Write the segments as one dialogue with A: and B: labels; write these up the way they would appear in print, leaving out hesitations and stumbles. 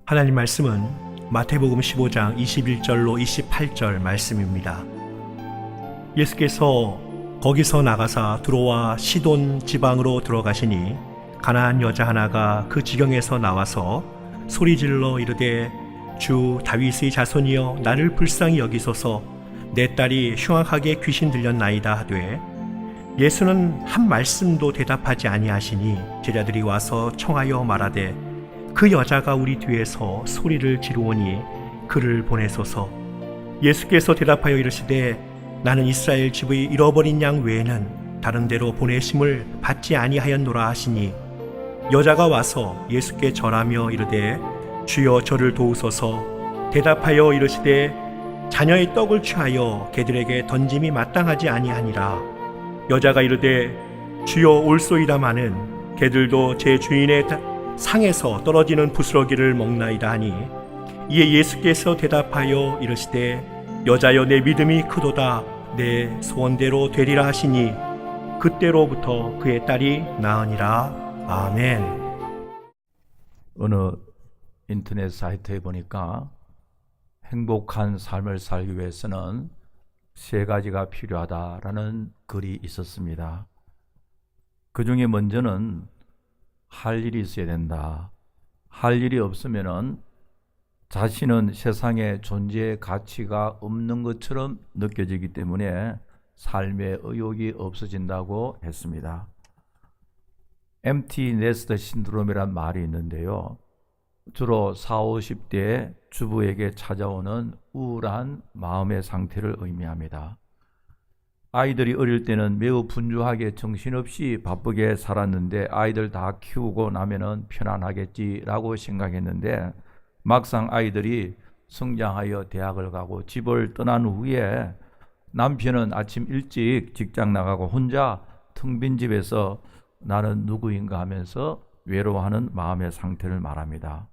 A: 하나님 말씀은 마태복음 15장 21절로 28절 말씀입니다. 예수께서 거기서 나가사 두로와 시돈 지방으로 들어가시니 가나안 여자 하나가 그 지경에서 나와서 소리질러 이르되 주 다윗의 자손이여 나를 불쌍히 여기소서 내 딸이 흉악하게 귀신 들렸나이다 하되 예수는 한 말씀도 대답하지 아니하시니 제자들이 와서 청하여 말하되 그 여자가 우리 뒤에서 소리를 지르오니 그를 보내소서. 예수께서 대답하여 이르시되 나는 이스라엘 집의 잃어버린 양 외에는 다른 데로 보내심을 받지 아니하였노라 하시니 여자가 와서 예수께 절하며 이르되 주여 저를 도우소서. 대답하여 이르시되 자녀의 떡을 취하여 개들에게 던짐이 마땅하지 아니하니라. 여자가 이르되 주여 올소이다마는 개들도 제 주인의 상에서 떨어지는 부스러기를 먹나이다 하니 이에 예수께서 대답하여 이르시되 여자여 내 믿음이 크도다 내 소원대로 되리라 하시니 그때로부터 그의 딸이 나으니라. 아멘.
B: 어느 인터넷 사이트에 보니까 행복한 삶을 살기 위해서는 세 가지가 필요하다라는 글이 있었습니다. 그 중에 먼저는 할 일이 있어야 된다. 할 일이 없으면은 자신은 세상에 존재의 가치가 없는 것처럼 느껴지기 때문에 삶의 의욕이 없어진다고 했습니다. empty nest 신드롬이란 말이 있는데요. 주로 40, 50대의 주부에게 찾아오는 우울한 마음의 상태를 의미합니다. 아이들이 어릴 때는 매우 분주하게 정신없이 바쁘게 살았는데 아이들 다 키우고 나면은 편안하겠지라고 생각했는데 막상 아이들이 성장하여 대학을 가고 집을 떠난 후에 남편은 아침 일찍 직장 나가고 혼자 텅 빈 집에서 나는 누구인가 하면서 외로워하는 마음의 상태를 말합니다.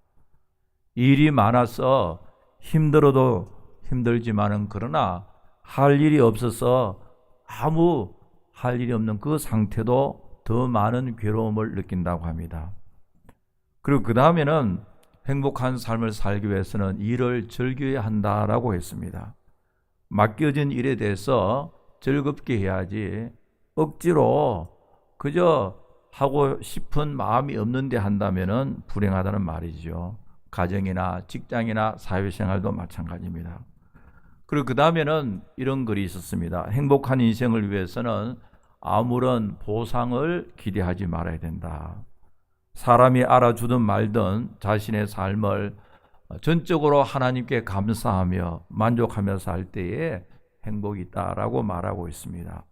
B: 일이 많아서 힘들어도 힘들지만은 그러나 할 일이 없어서 아무 할 일이 없는 그 상태도 더 많은 괴로움을 느낀다고 합니다. 그리고 그 다음에는 행복한 삶을 살기 위해서는 일을 즐겨야 한다라고 했습니다. 맡겨진 일에 대해서 즐겁게 해야지 억지로 그저 하고 싶은 마음이 없는데 한다면은 불행하다는 말이죠. 가정이나 직장이나 사회생활도 마찬가지입니다. 그리고 그 다음에는 이런 글이 있었습니다. 행복한 인생을 위해서는 아무런 보상을 기대하지 말아야 된다. 사람이 알아주든 말든 자신의 삶을 전적으로 하나님께 감사하며 만족하며 살 때에 행복이 있다라고 말하고 있습니다.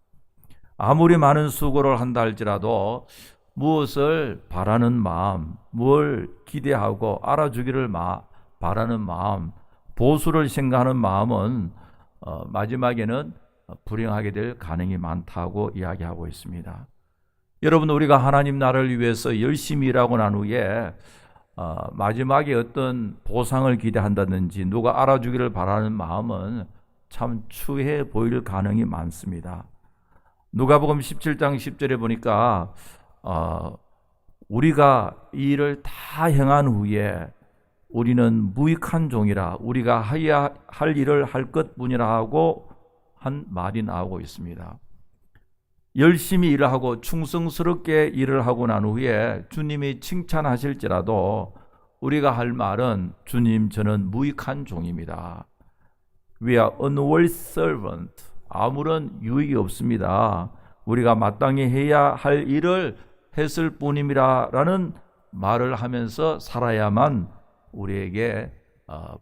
B: 아무리 많은 수고를 한다 할지라도 무엇을 바라는 마음, 뭘 기대하고 알아주기를 바라는 마음, 보수를 생각하는 마음은 마지막에는 불행하게 될 가능성이 많다고 이야기하고 있습니다. 여러분, 우리가 하나님 나라를 위해서 열심히 일하고 난 후에 마지막에 어떤 보상을 기대한다든지 누가 알아주기를 바라는 마음은 참 추해 보일 가능성이 많습니다. 누가복음 17장 10절에 보니까 우리가 이 일을 다 행한 후에 우리는 무익한 종이라 우리가 해야 할 일을 할 것뿐이라 하고 한 말이 나오고 있습니다. 열심히 일을 하고 충성스럽게 일을 하고 난 후에 주님이 칭찬하실지라도 우리가 할 말은 주님 저는 무익한 종입니다. We are unworthy servant. 아무런 유익이 없습니다. 우리가 마땅히 해야 할 일을 했을 뿐입니다라는 말을 하면서 살아야만 우리에게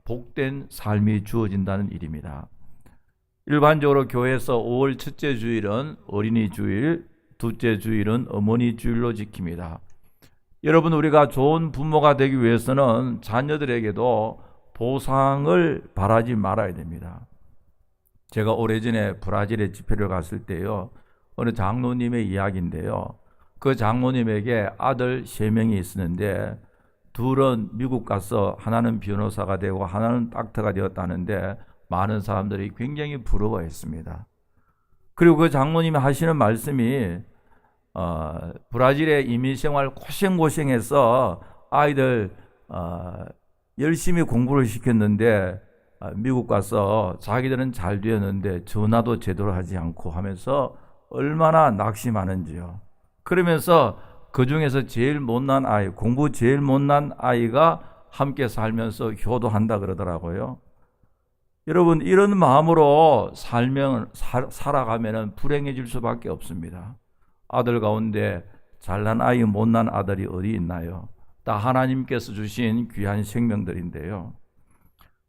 B: 복된 삶이 주어진다는 일입니다. 일반적으로 교회에서 5월 첫째 주일은 어린이 주일, 둘째 주일은 어머니 주일로 지킵니다. 여러분, 우리가 좋은 부모가 되기 위해서는 자녀들에게도 보상을 바라지 말아야 됩니다. 제가 오래전에 브라질에 집회를 갔을 때요, 어느 장로님의 이야기인데요, 그 장로님에게 아들 3명이 있었는데 둘은 미국 가서 하나는 변호사가 되고 하나는 닥터가 되었다는데 많은 사람들이 굉장히 부러워했습니다. 그리고 그 장로님이 하시는 말씀이 브라질의 이민생활 고생해서 아이들 열심히 공부를 시켰는데 미국 가서 자기들은 잘 되었는데 전화도 제대로 하지 않고 하면서 얼마나 낙심하는지요. 그러면서 그 중에서 제일 못난 아이, 공부 제일 못난 아이가 함께 살면서 효도한다 그러더라고요. 여러분, 이런 마음으로 살아가면 불행해질 수밖에 없습니다. 아들 가운데 잘난 아이, 못난 아들이 어디 있나요? 다 하나님께서 주신 귀한 생명들인데요.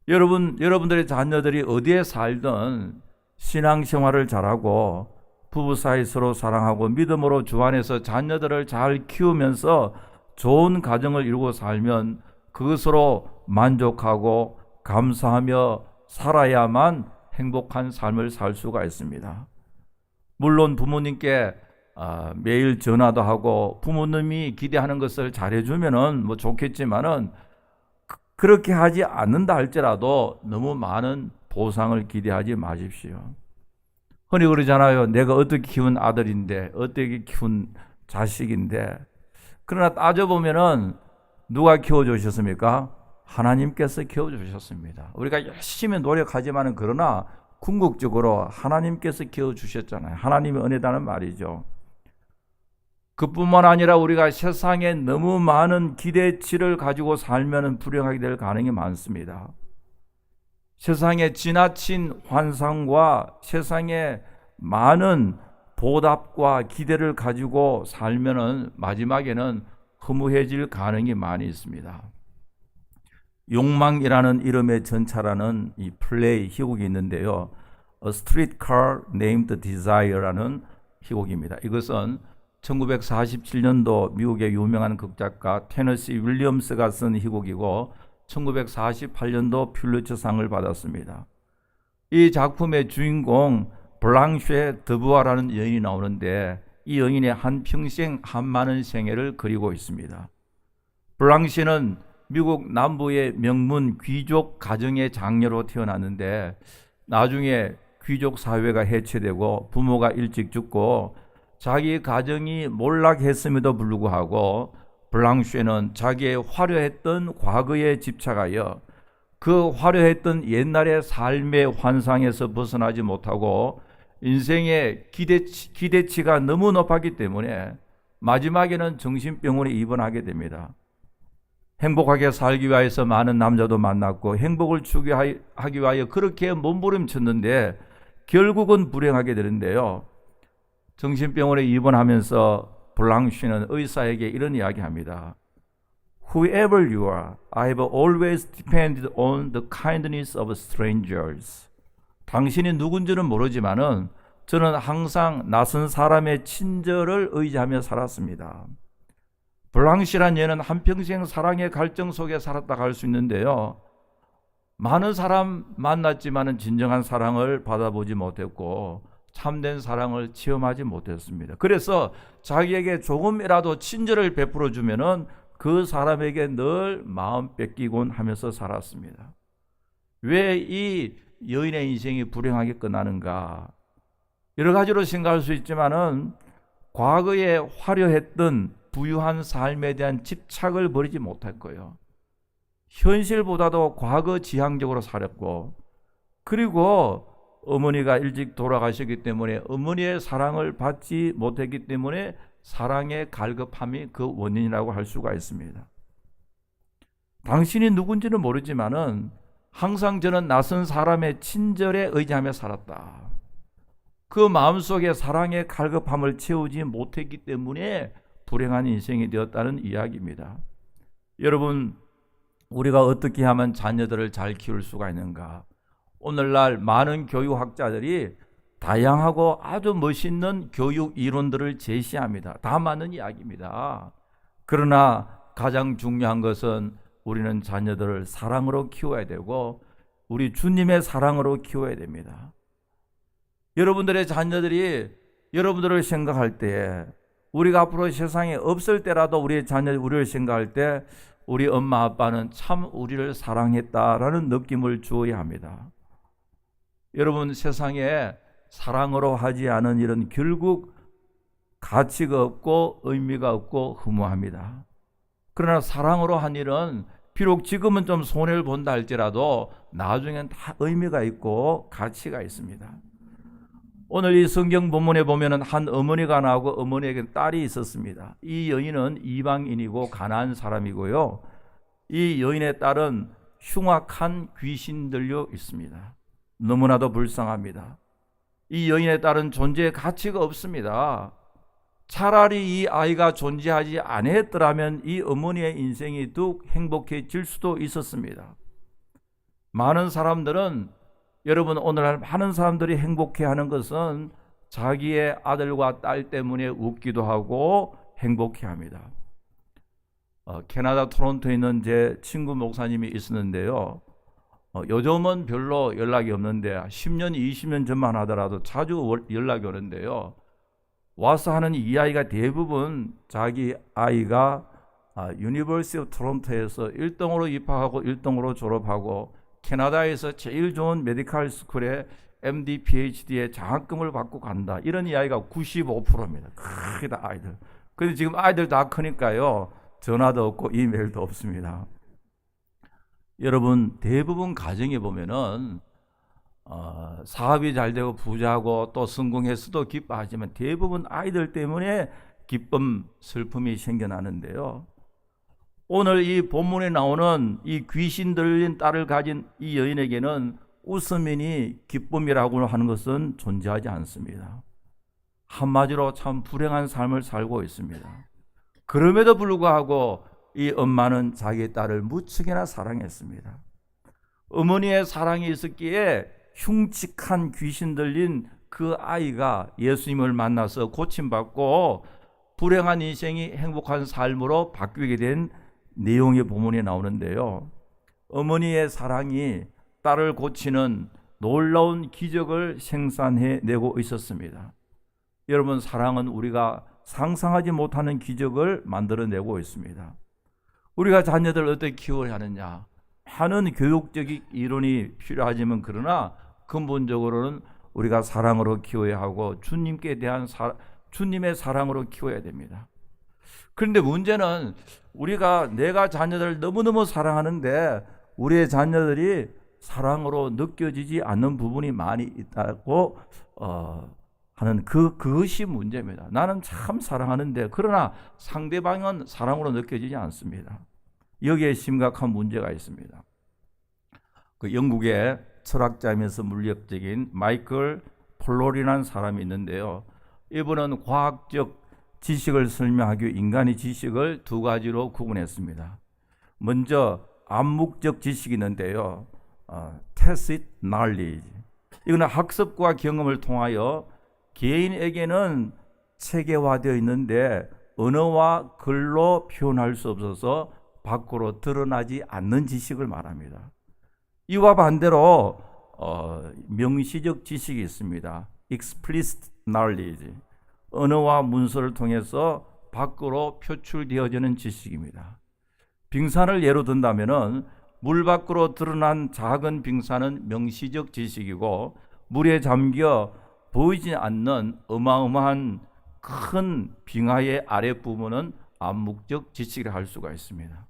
B: 여러분들의 자녀들이 어디에 살든 신앙생활을 잘하고 부부 사이 서로 사랑하고 믿음으로 주 안에서 자녀들을 잘 키우면서 좋은 가정을 이루고 살면 그것으로 만족하고 감사하며 살아야만 행복한 삶을 살 수가 있습니다. 물론 부모님께 매일 전화도 하고 부모님이 기대하는 것을 잘해주면은 뭐 좋겠지만은 그렇게 하지 않는다 할지라도 너무 많은 보상을 기대하지 마십시오. 흔히 그러잖아요. 내가 어떻게 키운 아들인데, 어떻게 키운 자식인데. 그러나 따져보면은 누가 키워주셨습니까? 하나님께서 키워주셨습니다. 우리가 열심히 노력하지만은 그러나 궁극적으로 하나님께서 키워주셨잖아요. 하나님의 은혜다는 말이죠. 그뿐만 아니라 우리가 세상에 너무 많은 기대치를 가지고 살면 불행하게 될 가능성이 많습니다. 세상에 지나친 환상과 세상에 많은 보답과 기대를 가지고 살면은 마지막에는 허무해질 가능성이 많이 있습니다. 욕망이라는 이름의 전차라는 이 플레이 희곡이 있는데요. A Streetcar Named Desire라는 희곡입니다. 이것은 1947년도 미국의 유명한 극작가 테너시 윌리엄스가 쓴 희곡이고 1948년도 퓰리처상을 받았습니다. 이 작품의 주인공 블랑쉐 드부아라는 여인이 나오는데 이 여인의 한평생 한많은 생애를 그리고 있습니다. 블랑쉐는 미국 남부의 명문 귀족 가정의 장녀로 태어났는데 나중에 귀족 사회가 해체되고 부모가 일찍 죽고 자기 가정이 몰락했음에도 불구하고 블랑쉐는 자기의 화려했던 과거에 집착하여 그 화려했던 옛날의 삶의 환상에서 벗어나지 못하고 인생의 기대치가 너무 높았기 때문에 마지막에는 정신병원에 입원하게 됩니다. 행복하게 살기 위해서 많은 남자도 만났고 행복을 추구하기 위하여 그렇게 몸부림쳤는데 결국은 불행하게 되는데요. 정신병원에 입원하면서 블랑쉐는 의사에게 이런 이야기합니다. Whoever you are, I have always depended on the kindness of strangers. 당신이 누군지는 모르지만은 저는 항상 낯선 사람의 친절을 의지하며 살았습니다. 블랑시란 얘는 한평생 사랑의 갈증 속에 살았다고 할 수 있는데요. 많은 사람 만났지만은 진정한 사랑을 받아보지 못했고 참된 사랑을 체험하지 못했습니다. 그래서 자기에게 조금이라도 친절을 베풀어 주면은 그 사람에게 늘 마음 뺏기곤 하면서 살았습니다. 왜 이 여인의 인생이 불행하게 끝나는가? 여러 가지로 생각할 수 있지만은 과거에 화려했던 부유한 삶에 대한 집착을 버리지 못할 거예요. 현실보다도 과거 지향적으로 살았고, 그리고 어머니가 일찍 돌아가셨기 때문에 어머니의 사랑을 받지 못했기 때문에 사랑의 갈급함이 그 원인이라고 할 수가 있습니다. 당신이 누군지는 모르지만은 항상 저는 낯선 사람의 친절에 의지하며 살았다. 그 마음속에 사랑의 갈급함을 채우지 못했기 때문에 불행한 인생이 되었다는 이야기입니다. 여러분, 우리가 어떻게 하면 자녀들을 잘 키울 수가 있는가? 오늘날 많은 교육학자들이 다양하고 아주 멋있는 교육 이론들을 제시합니다. 다 맞는 이야기입니다. 그러나 가장 중요한 것은 우리는 자녀들을 사랑으로 키워야 되고 우리 주님의 사랑으로 키워야 됩니다. 여러분들의 자녀들이 여러분들을 생각할 때, 우리가 앞으로 세상에 없을 때라도 우리의 자녀들이 우리를 생각할 때 우리 엄마 아빠는 참 우리를 사랑했다라는 느낌을 주어야 합니다. 여러분, 세상에 사랑으로 하지 않은 일은 결국 가치가 없고 의미가 없고 허무합니다. 그러나 사랑으로 한 일은 비록 지금은 좀 손해를 본다 할지라도 나중엔 다 의미가 있고 가치가 있습니다. 오늘 이 성경 본문에 보면은 한 어머니가 나오고 어머니에게 딸이 있었습니다. 이 여인은 이방인이고 가난한 사람이고요. 이 여인의 딸은 흉악한 귀신 들려 있습니다. 너무나도 불쌍합니다. 이 여인의 딸은 존재의 가치가 없습니다. 차라리 이 아이가 존재하지 않았더라면 이 어머니의 인생이 더욱 행복해질 수도 있었습니다. 많은 사람들은, 여러분, 오늘날 많은 사람들이 행복해하는 것은 자기의 아들과 딸 때문에 웃기도 하고 행복해합니다. 캐나다 토론토에 있는 제 친구 목사님이 있었는데요. 요즘은 별로 연락이 없는데 10년, 20년 전만 하더라도 자주 연락이 오는데요. 와서 하는 이야기가 대부분 자기 아이가 유니버시티 오브 토론토에서 1등으로 입학하고 1등으로 졸업하고 캐나다에서 제일 좋은 메디컬 스쿨에 MD, PhD에 장학금을 받고 간다. 이런 이야기가 95%입니다. 크게 다 아이들. 근데 지금 아이들 다 크니까요. 전화도 없고 이메일도 없습니다. 여러분, 대부분 가정에 보면은 사업이 잘 되고 부자고 또 성공해서도 기뻐하지만 대부분 아이들 때문에 기쁨, 슬픔이 생겨나는데요. 오늘 이 본문에 나오는 이 귀신 들린 딸을 가진 이 여인에게는 웃음이니 기쁨이라고 하는 것은 존재하지 않습니다. 한마디로 참 불행한 삶을 살고 있습니다. 그럼에도 불구하고 이 엄마는 자기 딸을 무척이나 사랑했습니다. 어머니의 사랑이 있었기에 흉측한 귀신 들린 그 아이가 예수님을 만나서 고침받고 불행한 인생이 행복한 삶으로 바뀌게 된 내용의 본문에 나오는데요. 어머니의 사랑이 딸을 고치는 놀라운 기적을 생산해내고 있었습니다. 여러분, 사랑은 우리가 상상하지 못하는 기적을 만들어내고 있습니다. 우리가 자녀들을 어떻게 키워야 하느냐, 많은 교육적인 이론이 필요하지만 그러나 근본적으로는 우리가 사랑으로 키워야 하고 주님께 대한 주님의 사랑으로 키워야 됩니다. 그런데 문제는 내가 자녀들을 너무너무 사랑하는데 우리의 자녀들이 사랑으로 느껴지지 않는 부분이 많이 있다고 하는 그것이 문제입니다. 나는 참 사랑하는데 그러나 상대방은 사랑으로 느껴지지 않습니다. 여기에 심각한 문제가 있습니다. 그 영국의 철학자이면서 물리학적인 마이클 폴로리라는 사람이 있는데요. 이분은 과학적 지식을 설명하기 위해 인간의 지식을 두 가지로 구분했습니다. 먼저 암묵적 지식이 있는데요. tacit knowledge. 이거는 학습과 경험을 통하여 개인에게는 체계화되어 있는데 언어와 글로 표현할 수 없어서 밖으로 드러나지 않는 지식을 말합니다. 이와 반대로 명시적 지식이 있습니다. explicit knowledge. 언어와 문서를 통해서 밖으로 표출되어지는 지식입니다. 빙산을 예로 든다면은 물 밖으로 드러난 작은 빙산은 명시적 지식이고 물에 잠겨 보이지 않는 어마어마한 큰 빙하의 아랫부분은 암묵적 지식이라 할 수가 있습니다.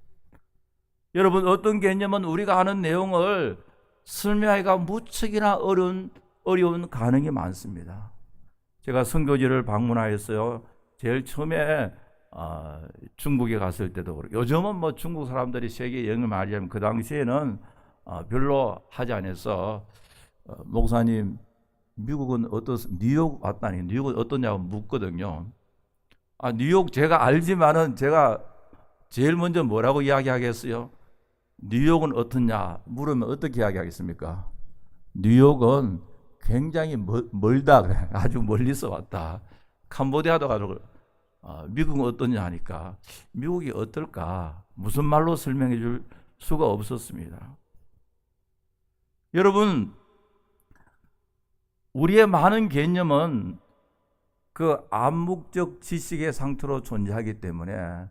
B: 여러분, 어떤 개념은 우리가 아는 내용을 설명하기가 무척이나 어려운 가능이 많습니다. 제가 선교지를 방문하였어요. 제일 처음에 중국에 갔을 때도 그렇고, 요즘은 뭐 중국 사람들이 세계 여행을 많이 하면 그 당시에는 별로 하지 않아서 목사님 미국은 뉴욕 왔다니 뉴욕은 어떠냐고 묻거든요. 뉴욕 제가 알지만은 제가 제일 먼저 뭐라고 이야기하겠어요? 뉴욕은 어떠냐 물으면 어떻게 이야기하겠습니까? 뉴욕은 굉장히 멀다 그래. 아주 멀리서 왔다. 캄보디아도 가고 미국은 어떠냐 하니까 미국이 어떨까? 무슨 말로 설명해 줄 수가 없었습니다. 여러분, 우리의 많은 개념은 그 암묵적 지식의 상태로 존재하기 때문에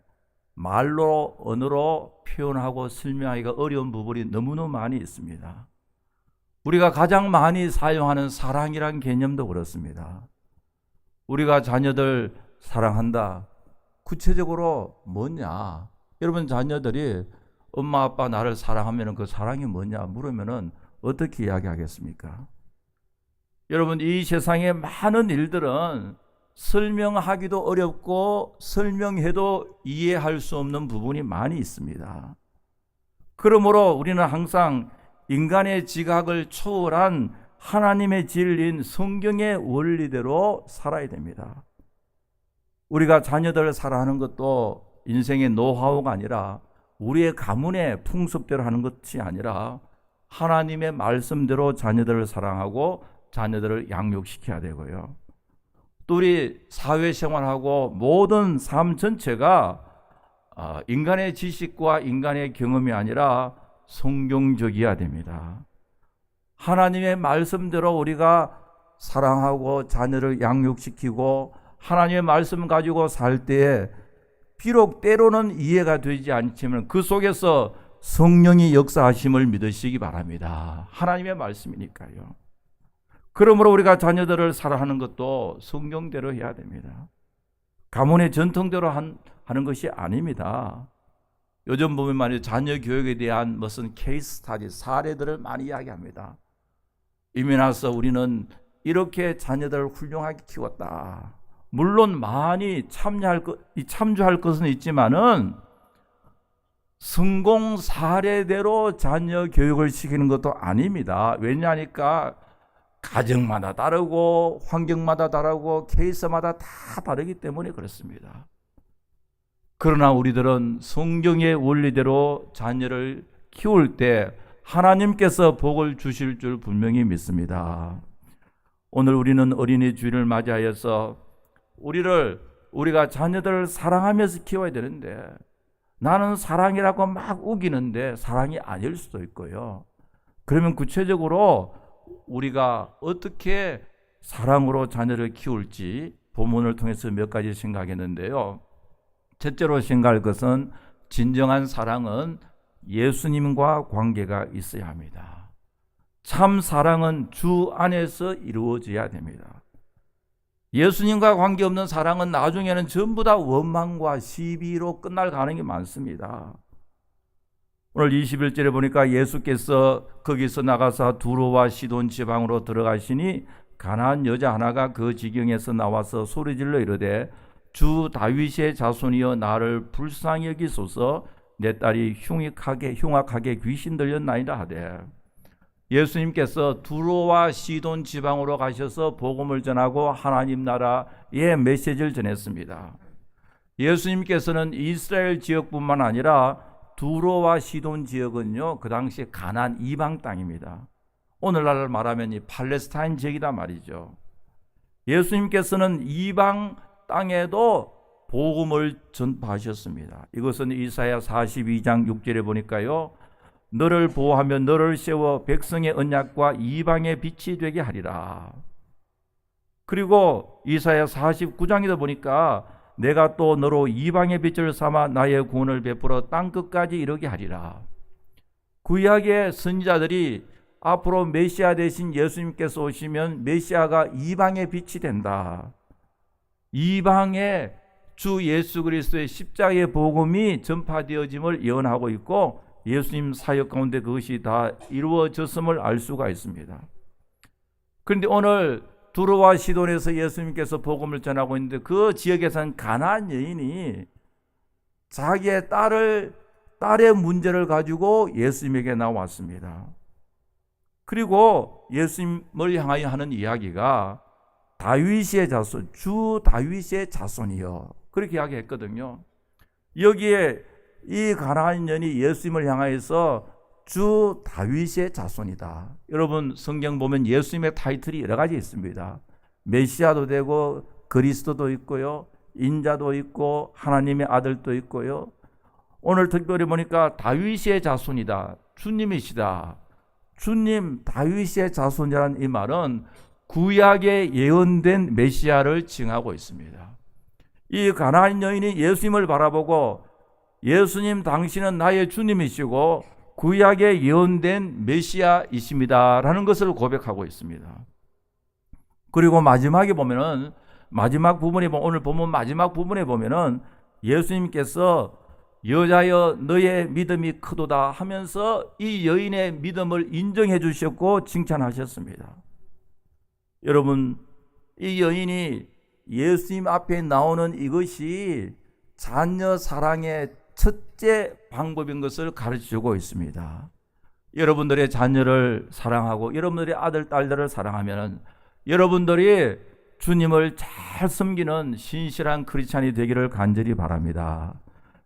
B: 말로, 언어로 표현하고 설명하기가 어려운 부분이 너무너무 많이 있습니다. 우리가 가장 많이 사용하는 사랑이란 개념도 그렇습니다. 우리가 자녀들 사랑한다. 구체적으로 뭐냐? 여러분, 자녀들이 엄마 아빠 나를 사랑하면 그 사랑이 뭐냐 물으면은 어떻게 이야기하겠습니까? 여러분, 이 세상의 많은 일들은 설명하기도 어렵고 설명해도 이해할 수 없는 부분이 많이 있습니다. 그러므로 우리는 항상 인간의 지각을 초월한 하나님의 진리인 성경의 원리대로 살아야 됩니다. 우리가 자녀들을 사랑하는 것도 인생의 노하우가 아니라 우리의 가문의 풍습대로 하는 것이 아니라 하나님의 말씀대로 자녀들을 사랑하고 자녀들을 양육시켜야 되고요. 또 우리 사회생활하고 모든 삶 전체가 인간의 지식과 인간의 경험이 아니라 성경적이어야 됩니다. 하나님의 말씀대로 우리가 사랑하고 자녀를 양육시키고 하나님의 말씀 가지고 살 때에 비록 때로는 이해가 되지 않지만 그 속에서 성령이 역사하심을 믿으시기 바랍니다. 하나님의 말씀이니까요. 그러므로 우리가 자녀들을 사랑하는 것도 성경대로 해야 됩니다. 가문의 전통대로 하는 것이 아닙니다. 요즘 보면 말이죠, 자녀 교육에 대한 무슨 케이스 스타디, 사례들을 많이 이야기합니다. 이미 나서 우리는 이렇게 자녀들을 훌륭하게 키웠다. 물론 많이 참조할 것은 있지만은 성공 사례대로 자녀 교육을 시키는 것도 아닙니다. 왜냐하니까 가정마다 다르고 환경마다 다르고 케이스마다 다 다르기 때문에 그렇습니다. 그러나 우리들은 성경의 원리대로 자녀를 키울 때 하나님께서 복을 주실 줄 분명히 믿습니다. 오늘 우리는 어린이 주일을 맞이하여서 우리가 자녀들을 사랑하면서 키워야 되는데 나는 사랑이라고 막 우기는데 사랑이 아닐 수도 있고요. 그러면 구체적으로 우리가 어떻게 사랑으로 자녀를 키울지 본문을 통해서 몇 가지 생각했는데요. 첫째로 생각할 것은 진정한 사랑은 예수님과 관계가 있어야 합니다. 참 사랑은 주 안에서 이루어져야 됩니다. 예수님과 관계없는 사랑은 나중에는 전부 다 원망과 시비로 끝날 가능성이 많습니다. 오늘 21절에 보니까 예수께서 거기서 나가사 두로와 시돈 지방으로 들어가시니 가나안 여자 하나가 그 지경에서 나와서 소리질러 이르되 주 다윗의 자손이여 나를 불쌍히 여기소서 내 딸이 흉악하게 귀신 들렸나이다 하되, 예수님께서 두로와 시돈 지방으로 가셔서 복음을 전하고 하나님 나라의 메시지를 전했습니다. 예수님께서는 이스라엘 지역뿐만 아니라 두로와 시돈 지역은요, 그 당시 가나안 이방 땅입니다. 오늘날 말하면 이 팔레스타인 지역이다 말이죠. 예수님께서는 이방 땅에도 복음을 전파하셨습니다. 이것은 이사야 42장 6절에 보니까요, 너를 보호하며 너를 세워 백성의 언약과 이방의 빛이 되게 하리라. 그리고 이사야 49장에도 보니까 내가 또 너로 이방의 빛을 삼아 나의 구원을 베풀어 땅끝까지 이르게 하리라. 구약의 선지자들이 앞으로 메시아 되신 예수님께서 오시면 메시아가 이방의 빛이 된다. 이방의 주 예수 그리스도의 십자가의 복음이 전파되어짐을 예언하고 있고 예수님 사역 가운데 그것이 다 이루어졌음을 알 수가 있습니다. 그런데 오늘 두로와 시돈에서 예수님께서 복음을 전하고 있는데 그 지역에서는 가나안 여인이 자기의 딸의 문제를 가지고 예수님에게 나왔습니다. 그리고 예수님을 향하여 하는 이야기가 다윗의 자손, 주 다윗의 자손이요, 그렇게 이야기했거든요. 여기에 이 가나안 여인이 예수님을 향하여서 주 다윗의 자손이다. 여러분 성경 보면 예수님의 타이틀이 여러 가지 있습니다. 메시아도 되고 그리스도도 있고요, 인자도 있고 하나님의 아들도 있고요. 오늘 특별히 보니까 다윗의 자손이다, 주님이시다. 주님 다윗의 자손이라는 이 말은 구약에 예언된 메시아를 칭하고 있습니다. 이 가나안 여인이 예수님을 바라보고 예수님 당신은 나의 주님이시고 구약에 예언된 메시아이십니다 라는 것을 고백하고 있습니다. 그리고 마지막에 보면은 오늘 본문 마지막 부분에 보면은 예수님께서 여자여 너의 믿음이 크도다 하면서 이 여인의 믿음을 인정해 주셨고 칭찬하셨습니다. 여러분, 이 여인이 예수님 앞에 나오는 이것이 자녀 사랑의 첫째 방법인 것을 가르치고 있습니다. 여러분들의 자녀를 사랑하고 여러분들의 아들, 딸들을 사랑하면 여러분들이 주님을 잘 섬기는 신실한 크리스찬이 되기를 간절히 바랍니다.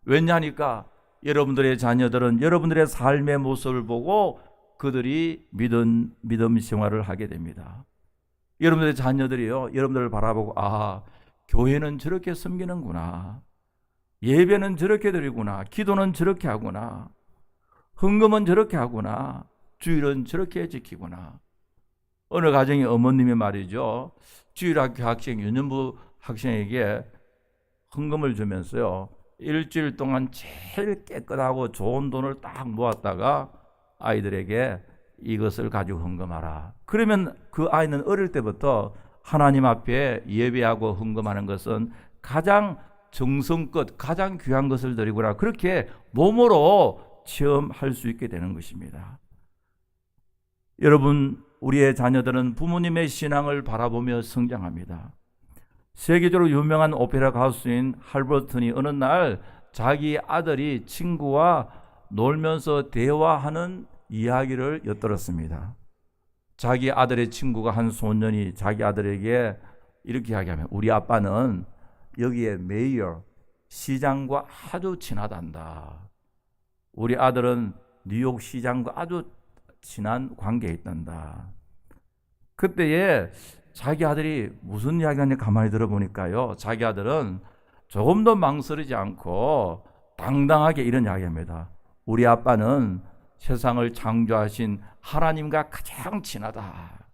B: 왜냐하니까 여러분들의 자녀들은 여러분들의 삶의 모습을 보고 그들이 믿음 생활을 하게 됩니다. 여러분들의 자녀들이요, 여러분들을 바라보고 교회는 저렇게 섬기는구나, 예배는 저렇게 드리구나, 기도는 저렇게 하구나, 헌금은 저렇게 하구나, 주일은 저렇게 지키구나. 어느 가정의 어머님이 말이죠, 주일학교 학생, 유년부 학생에게 헌금을 주면서요, 일주일 동안 제일 깨끗하고 좋은 돈을 딱 모았다가 아이들에게 이것을 가지고 헌금하라. 그러면 그 아이는 어릴 때부터 하나님 앞에 예배하고 헌금하는 것은 가장 정성껏 가장 귀한 것을 드리구나, 그렇게 몸으로 체험할 수 있게 되는 것입니다. 여러분, 우리의 자녀들은 부모님의 신앙을 바라보며 성장합니다. 세계적으로 유명한 오페라 가수인 할버튼이 어느 날 자기 아들이 친구와 놀면서 대화하는 이야기를 엿들었습니다. 자기 아들의 친구가 한 소년이 자기 아들에게 이렇게 이야기하면, 우리 아빠는 여기에 메이어, 시장과 아주 친하단다. 우리 아들은 뉴욕 시장과 아주 친한 관계에 있단다. 그때에 자기 아들이 무슨 이야기하는지 가만히 들어보니까요, 자기 아들은 조금도 망설이지 않고 당당하게 이런 이야기합니다. 우리 아빠는 세상을 창조하신 하나님과 가장 친하다.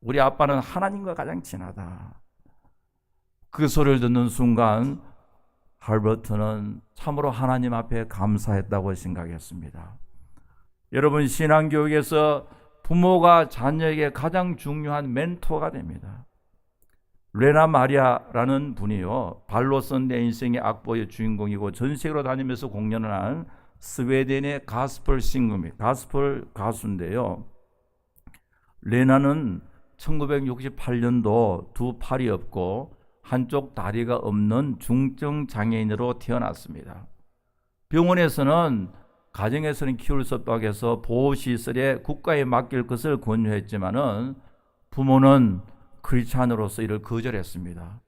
B: 우리 아빠는 하나님과 가장 친하다. 그 소리를 듣는 순간 할버트는 참으로 하나님 앞에 감사했다고 생각했습니다. 여러분, 신앙교육에서 부모가 자녀에게 가장 중요한 멘토가 됩니다. 레나 마리아라는 분이요, 발로선 내 인생의 악보의 주인공이고 전 세계로 다니면서 공연을 한 스웨덴의 가스펠 싱어입니다. 가스펠 가수인데요, 레나는 1968년도 두 팔이 없고 한쪽 다리가 없는 중증 장애인으로 태어났습니다. 병원에서는 가정에서는 키울 수 없다고 해서 보호시설에 국가에 맡길 것을 권유했지만은 부모는 크리스찬으로서 이를 거절했습니다.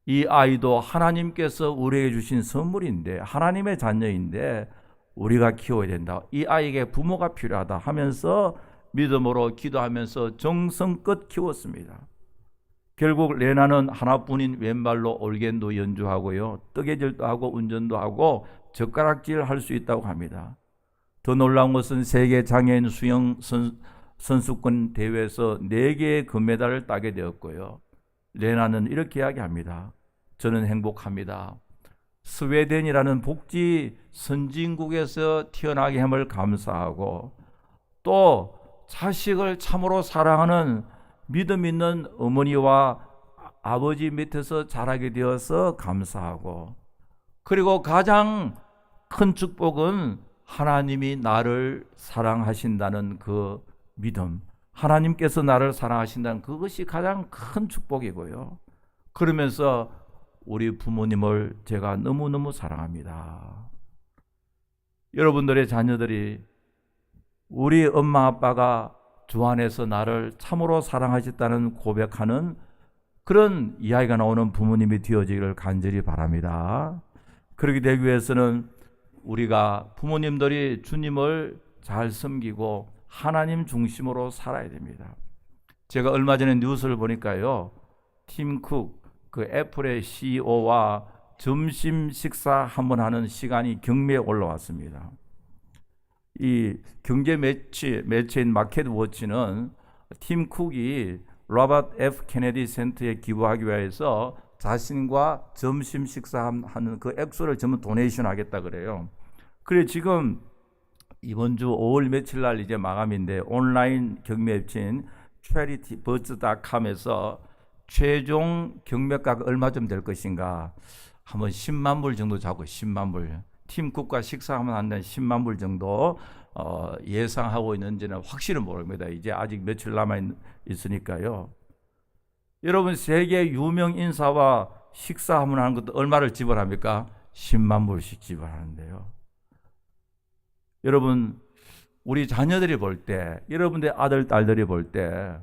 B: 이 아이도 하나님께서 우리에게 주신 선물인데, 하나님의 자녀인데 우리가 키워야 된다. 이 아이에게 부모가 필요하다 하면서 믿음으로 기도하면서 정성껏 키웠습니다. 결국 레나는 하나뿐인 왼발로 올겐도 연주하고요, 뜨개질도 하고 운전도 하고 젓가락질 할 수 있다고 합니다. 더 놀라운 것은 세계 장애인 수영 선수권 대회에서 4개의 금메달을 따게 되었고요, 레나는 이렇게 이야기합니다. 저는 행복합니다. 스웨덴이라는 복지 선진국에서 태어나게 함을 감사하고, 또 자식을 참으로 사랑하는 믿음 있는 어머니와 아버지 밑에서 자라게 되어서 감사하고, 그리고 가장 큰 축복은 하나님이 나를 사랑하신다는 그 믿음, 하나님께서 나를 사랑하신다는 그것이 가장 큰 축복이고요. 그러면서 우리 부모님을 제가 너무너무 사랑합니다. 여러분들의 자녀들이 우리 엄마 아빠가 주 안에서 나를 참으로 사랑하셨다는 고백하는 그런 이야기가 나오는 부모님이 되어지기를 간절히 바랍니다. 그렇게 되기 위해서는 우리가 부모님들이 주님을 잘 섬기고 하나님 중심으로 살아야 됩니다. 제가 얼마 전에 뉴스를 보니까요, 팀 쿡, 그 애플의 CEO와 점심 식사 한번 하는 시간이 경매에 올라왔습니다. 이 경제 매체인 마켓워치는 팀 쿡이 로버트 F 케네디 센터에 기부하기 위해서 자신과 점심 식사하는 그 액수를 전부 도네이션 하겠다 그래요. 그래 지금 이번 주 5월 며칠 날 이제 마감인데, 온라인 경매 앱인 charitybuzz.com에서 최종 경매가가 얼마쯤 될 것인가 한번 10만 불 정도 잡고, 10만 불 팀쿡과 식사하면 한 10만 불 정도 예상하고 있는지는 확실히 모릅니다. 이제 아직 며칠 남아 있으니까요. 여러분, 세계 유명 인사와 식사하면 하는 것도 얼마를 지불합니까? 10만 불씩 지불하는데요. 여러분, 우리 자녀들이 볼 때, 여러분들 아들, 딸들이 볼 때,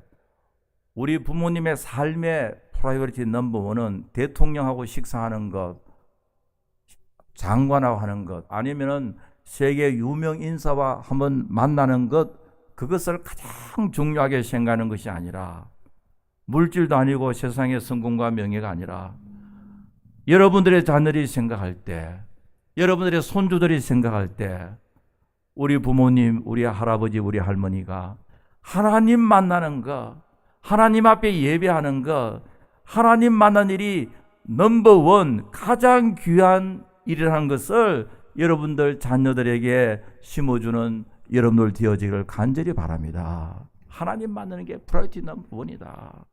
B: 우리 부모님의 삶의 프라이어리티 넘버원은 대통령하고 식사하는 것, 장관하고 하는 것, 아니면은 세계 유명 인사와 한번 만나는 것, 그것을 가장 중요하게 생각하는 것이 아니라, 물질도 아니고 세상의 성공과 명예가 아니라, 여러분들의 자녀들이 생각할 때, 여러분들의 손주들이 생각할 때, 우리 부모님, 우리 할아버지, 우리 할머니가 하나님 만나는 것, 하나님 앞에 예배하는 것, 하나님 만나는 일이 넘버원, 가장 귀한 일이라는 것을 여러분들 자녀들에게 심어주는 여러분들 되어지기를 간절히 바랍니다. 하나님 만나는 게 프라이어리티 넘버원이다.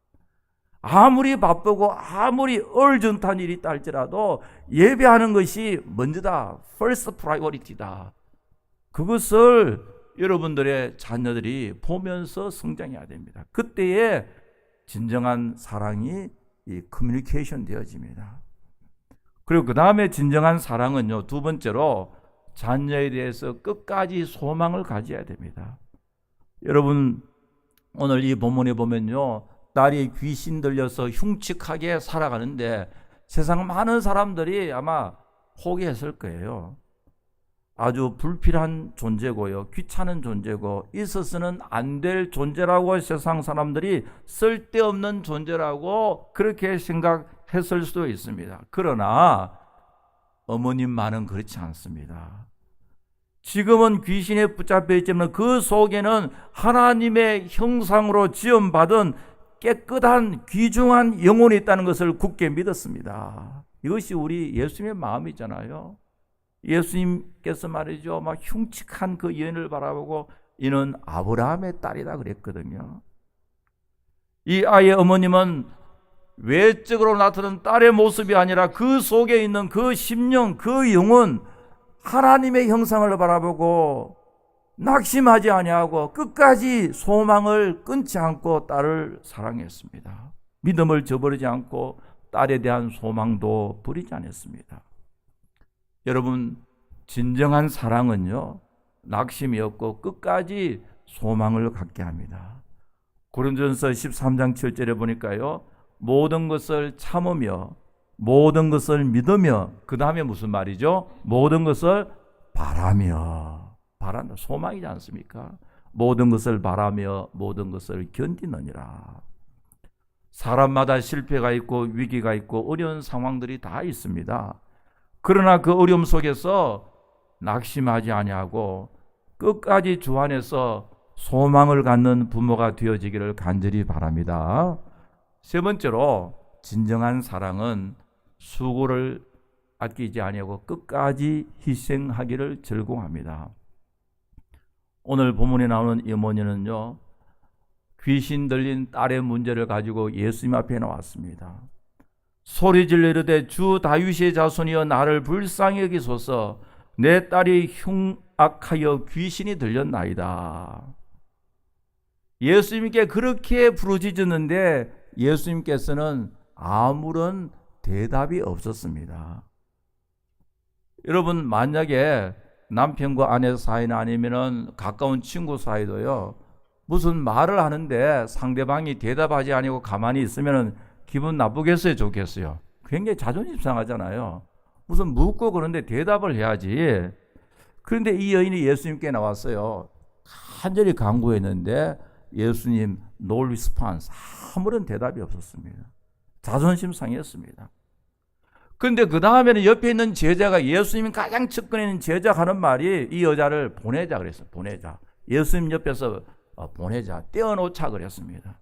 B: 아무리 바쁘고 아무리 얼전한 일이 있다 할지라도 예배하는 것이 먼저다. first priority다. 그것을 여러분들의 자녀들이 보면서 성장해야 됩니다. 그때에 진정한 사랑이 커뮤니케이션 되어집니다. 그리고 그 다음에 진정한 사랑은요, 두 번째로 자녀에 대해서 끝까지 소망을 가져야 됩니다. 여러분, 오늘 이 본문에 보면요, 딸이 귀신 들려서 흉측하게 살아가는데 세상 많은 사람들이 아마 포기했을 거예요. 아주 불필요한 존재고요, 귀찮은 존재고, 있어서는 안 될 존재라고 세상 사람들이 쓸데없는 존재라고 그렇게 생각했을 수도 있습니다. 그러나 어머님만은 그렇지 않습니다. 지금은 귀신에 붙잡혀 있지만 그 속에는 하나님의 형상으로 지음받은 깨끗한 귀중한 영혼이 있다는 것을 굳게 믿었습니다. 이것이 우리 예수님의 마음이잖아요. 예수님께서 말이죠, 막 흉측한 그 여인을 바라보고 이는 아브라함의 딸이다 그랬거든요. 이 아이의 어머님은 외적으로 나타나는 딸의 모습이 아니라 그 속에 있는 그 심령, 그 영혼, 하나님의 형상을 바라보고 낙심하지 아니하고 끝까지 소망을 끊지 않고 딸을 사랑했습니다. 믿음을 저버리지 않고 딸에 대한 소망도 버리지 않았습니다. 여러분, 진정한 사랑은요, 낙심이 없고 끝까지 소망을 갖게 합니다. 고린도전서 13장 7절에 보니까요, 모든 것을 참으며 모든 것을 믿으며, 그 다음에 무슨 말이죠? 모든 것을 바라며, 바란다, 소망이지 않습니까? 모든 것을 바라며 모든 것을 견디느니라. 사람마다 실패가 있고 위기가 있고 어려운 상황들이 다 있습니다. 그러나 그 어려움 속에서 낙심하지 아니하고 끝까지 주 안에서 소망을 갖는 부모가 되어지기를 간절히 바랍니다. 세 번째로, 진정한 사랑은 수고를 아끼지 아니하고 끝까지 희생하기를 절공합니다. 오늘 본문에 나오는 이 어머니는요, 귀신 들린 딸의 문제를 가지고 예수님 앞에 나왔습니다. 소리질러 이르되 주 다윗의 자손이여 나를 불쌍히 여기소서, 내 딸이 흉악하여 귀신이 들렸나이다. 예수님께 그렇게 부르짖었는데 예수님께서는 아무런 대답이 없었습니다. 여러분, 만약에 남편과 아내 사이나 아니면은 가까운 친구 사이도요, 무슨 말을 하는데 상대방이 대답하지 아니고 가만히 있으면은 기분 나쁘겠어요, 좋겠어요? 굉장히 자존심 상하잖아요. 무슨 묻고 그런데 대답을 해야지. 그런데 이 여인이 예수님께 나왔어요. 간절히 간구했는데 예수님 no response, 아무런 대답이 없었습니다. 자존심 상했습니다. 그런데 그 다음에는 옆에 있는 제자가, 예수님이 가장 측근에 있는 제자가 하는 말이 이 여자를 보내자 그랬어요. 보내자. 예수님 옆에서 보내자, 떼어놓자 그랬습니다.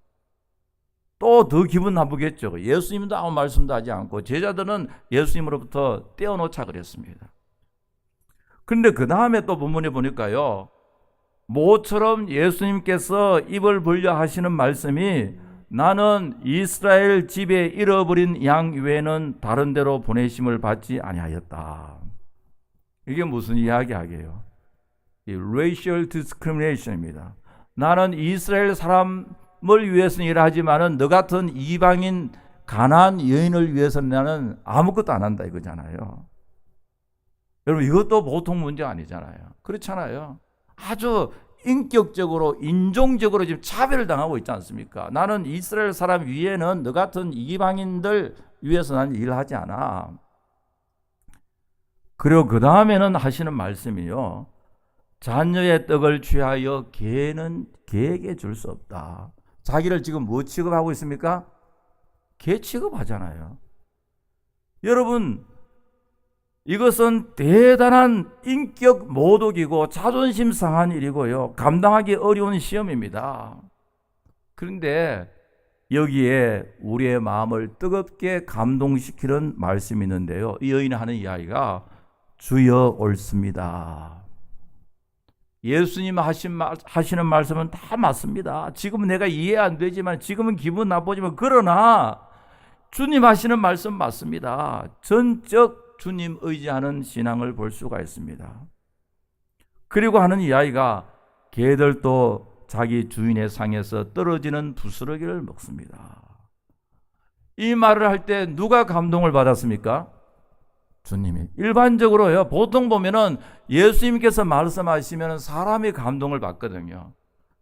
B: 또 더 기분 나쁘겠죠. 예수님도 아무 말씀도 하지 않고 제자들은 예수님으로부터 떼어놓자 그랬습니다. 그런데 그 다음에 또 본문에 보니까요, 모처럼 예수님께서 입을 벌려 하시는 말씀이 나는 이스라엘 집에 잃어버린 양 외에는 다른 데로 보내심을 받지 아니하였다. 이게 무슨 이야기하게요? 이 racial discrimination입니다. 나는 이스라엘 사람을 위해서는 일하지만은 너 같은 이방인 가나안 여인을 위해서는 나는 아무것도 안 한다 이거잖아요. 여러분 이것도 보통 문제 아니잖아요. 그렇잖아요. 아주 인격적으로 인종적으로 지금 차별을 당하고 있지 않습니까? 나는 이스라엘 사람 위에는 너 같은 이방인들 위해서 나는 일하지 않아. 그리고 그 다음에는 하시는 말씀이요. 자녀의 떡을 취하여 개에게 줄 수 없다. 자기를 지금 뭐 취급하고 있습니까? 개 취급하잖아요. 여러분 이것은 대단한 인격 모독이고 자존심 상한 일이고요. 감당하기 어려운 시험입니다. 그런데 여기에 우리의 마음을 뜨겁게 감동시키는 말씀이 있는데요. 이 여인이 하는 이야기가 주여 옳습니다. 예수님 하시는 말씀은 다 맞습니다. 지금은 내가 이해 안 되지만, 지금은 기분 나쁘지만, 그러나 주님 하시는 말씀 맞습니다. 전적 주님 의지하는 신앙을 볼 수가 있습니다. 그리고 하는 이야기가 개들도 자기 주인의 상에서 떨어지는 부스러기를 먹습니다. 이 말을 할 때 누가 감동을 받았습니까? 주님이. 일반적으로요, 보통 보면은 예수님께서 말씀하시면 사람이 감동을 받거든요.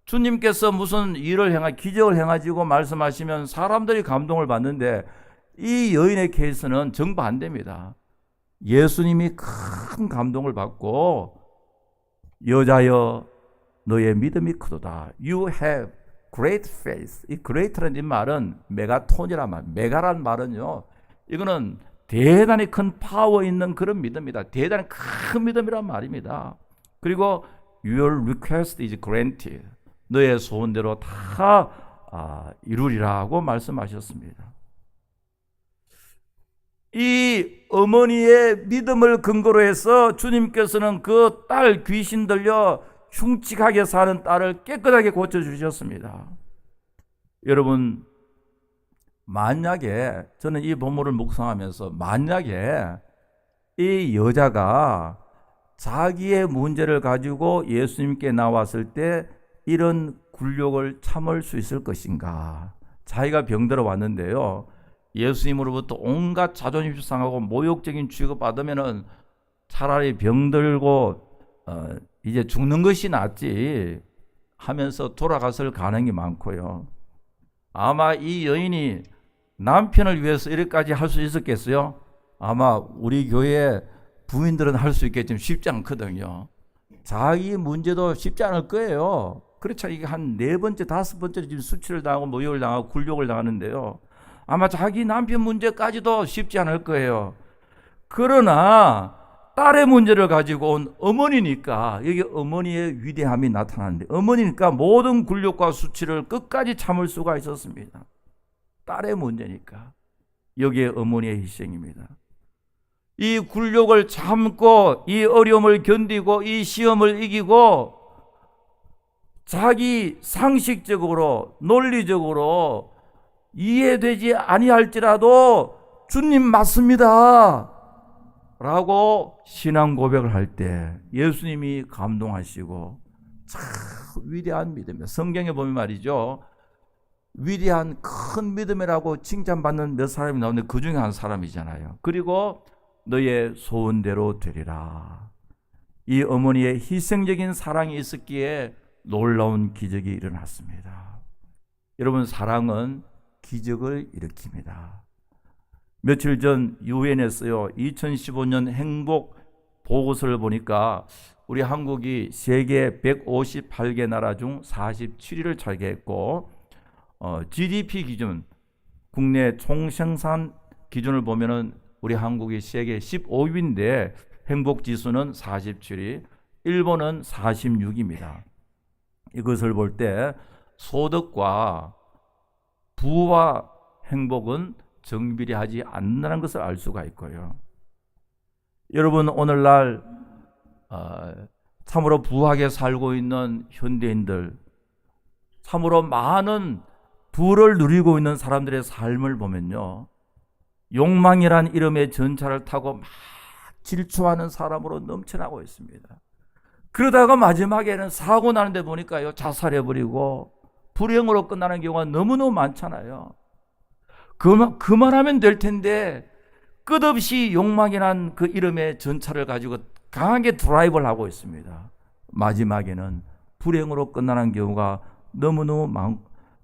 B: 주님께서 무슨 일을 기적을 행하시고 말씀하시면 사람들이 감동을 받는데, 이 여인의 케이스는 정반대입니다. 예수님이 큰 감동을 받고, 여자여 너의 믿음이 크도다. You have great faith. 이 great라는 말은 메가톤이란 말. 메가란 말은요, 이거는 대단히 큰 파워 있는 그런 믿음이다. 대단히 큰 믿음이란 말입니다. 그리고 your request is granted. 너의 소원대로 다 이루리라고 말씀하셨습니다. 이 어머니의 믿음을 근거로 해서 주님께서는 그 딸 귀신 들려 흉측하게 사는 딸을 깨끗하게 고쳐주셨습니다. 여러분, 만약에 저는 이 본문을 묵상하면서 만약에 이 여자가 자기의 문제를 가지고 예수님께 나왔을 때 이런 굴욕을 참을 수 있을 것인가? 자기가 병들어 왔는데요, 예수님으로부터 온갖 자존심 상하고 모욕적인 취급 받으면은 차라리 병들고 이제 죽는 것이 낫지 하면서 돌아갔을 가능이 많고요. 아마 이 여인이 남편을 위해서 이렇게까지 할 수 있었겠어요? 아마 우리 교회 부인들은 할 수 있겠지만 쉽지 않거든요. 자기 문제도 쉽지 않을 거예요. 그렇죠. 이게 한 4번째, 5번째 지금 수치를 당하고 모욕을 당하고 굴욕을 당하는데요. 아마 자기 남편 문제까지도 쉽지 않을 거예요. 그러나 딸의 문제를 가지고 온 어머니니까, 여기 어머니의 위대함이 나타나는데, 어머니니까 모든 굴욕과 수치를 끝까지 참을 수가 있었습니다. 딸의 문제니까. 여기에 어머니의 희생입니다. 이 굴욕을 참고 이 어려움을 견디고 이 시험을 이기고 자기 상식적으로 논리적으로 이해되지 아니할지라도 주님 맞습니다 라고 신앙 고백을 할 때 예수님이 감동하시고, 참 위대한 믿음이에요. 성경에 보면 말이죠, 위대한 큰 믿음이라고 칭찬받는 몇 사람이 나오는데 그 중에 한 사람이잖아요. 그리고 너의 소원대로 되리라. 이 어머니의 희생적인 사랑이 있었기에 놀라운 기적이 일어났습니다. 여러분, 사랑은 기적을 일으킵니다. 며칠 전 유엔에서요, 2015년 행복 보고서를 보니까 우리 한국이 세계 158개 나라 중 47위를 차지했고, GDP 기준, 국내 총생산 기준을 보면은 우리 한국이 세계 15위인데 행복 지수는 47위, 일본은 46위입니다. 이것을 볼 때 소득과 부와 행복은 정비례하지 않는다는 것을 알 수가 있고요. 여러분, 오늘날 참으로 부하게 살고 있는 현대인들, 참으로 많은 부를 누리고 있는 사람들의 삶을 보면요, 욕망이란 이름의 전차를 타고 막 질투하는 사람으로 넘쳐나고 있습니다. 그러다가 마지막에는 사고 나는데 보니까요, 자살해버리고 불행으로 끝나는 경우가 너무너무 많잖아요. 그만하면 될 텐데 끝없이 욕망이 난 그 이름의 전차를 가지고 강하게 드라이브를 하고 있습니다. 마지막에는 불행으로 끝나는 경우가 너무너무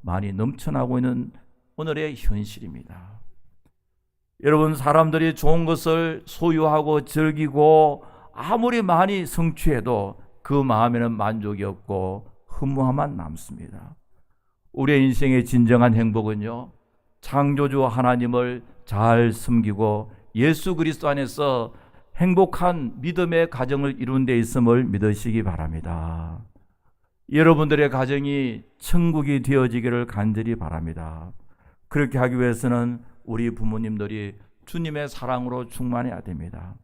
B: 많이 넘쳐나고 있는 오늘의 현실입니다. 여러분, 사람들이 좋은 것을 소유하고 즐기고 아무리 많이 성취해도 그 마음에는 만족이 없고 허무함만 남습니다. 우리의 인생의 진정한 행복은요, 창조주 하나님을 잘 섬기고 예수 그리스도 안에서 행복한 믿음의 가정을 이룬 데 있음을 믿으시기 바랍니다. 여러분들의 가정이 천국이 되어지기를 간절히 바랍니다. 그렇게 하기 위해서는 우리 부모님들이 주님의 사랑으로 충만해야 됩니다.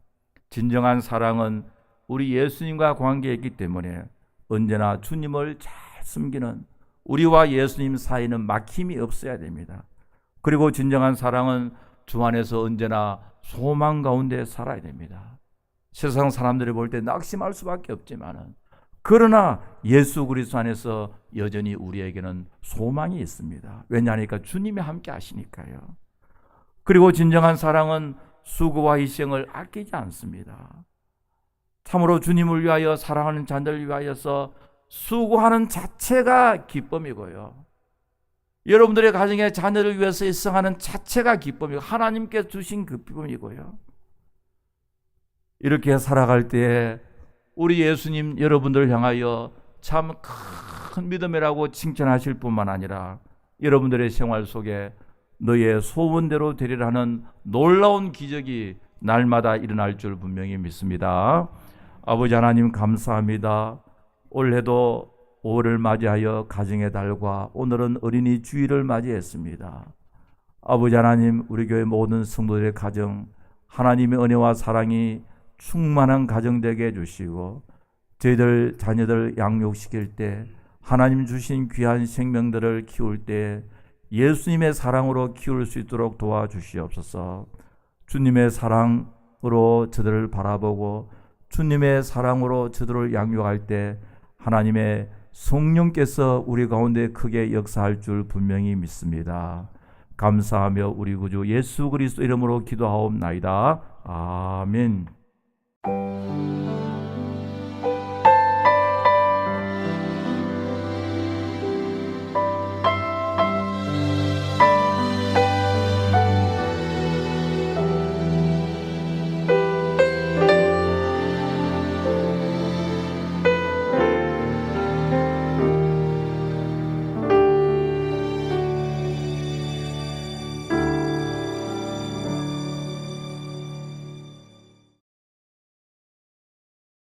B: 진정한 사랑은 우리 예수님과 관계에 있기 때문에 언제나 주님을 잘 섬기는 우리와 예수님 사이는 막힘이 없어야 됩니다. 그리고 진정한 사랑은 주 안에서 언제나 소망 가운데 살아야 됩니다. 세상 사람들이 볼 때 낙심할 수밖에 없지만은, 그러나 예수 그리스도 안에서 여전히 우리에게는 소망이 있습니다. 왜냐하니까 주님이 함께 하시니까요. 그리고 진정한 사랑은 수고와 희생을 아끼지 않습니다. 참으로 주님을 위하여 사랑하는 자들을 위하여서 수고하는 자체가 기쁨이고요. 여러분들의 가정의 자녀를 위해서 희생하는 자체가 기쁨이고 하나님께 주신 그 기쁨이고요. 이렇게 살아갈 때에 우리 예수님 여러분들을 향하여 참 큰 믿음이라고 칭찬하실 뿐만 아니라 여러분들의 생활 속에 너의 소원대로 되리라는 놀라운 기적이 날마다 일어날 줄 분명히 믿습니다. 아버지 하나님, 감사합니다. 올해도 5월을 맞이하여 가정의 달과 오늘은 어린이 주일을 맞이했습니다. 아버지 하나님, 우리 교회 모든 성도들의 가정, 하나님의 은혜와 사랑이 충만한 가정 되게 해주시고, 저희들 자녀들 양육시킬 때 하나님 주신 귀한 생명들을 키울 때 예수님의 사랑으로 키울 수 있도록 도와주시옵소서. 주님의 사랑으로 저들을 바라보고 주님의 사랑으로 저들을 양육할 때 하나님의 성령께서 우리 가운데 크게 역사할 줄 분명히 믿습니다. 감사하며 우리 구주 예수 그리스도 이름으로 기도하옵나이다. 아멘.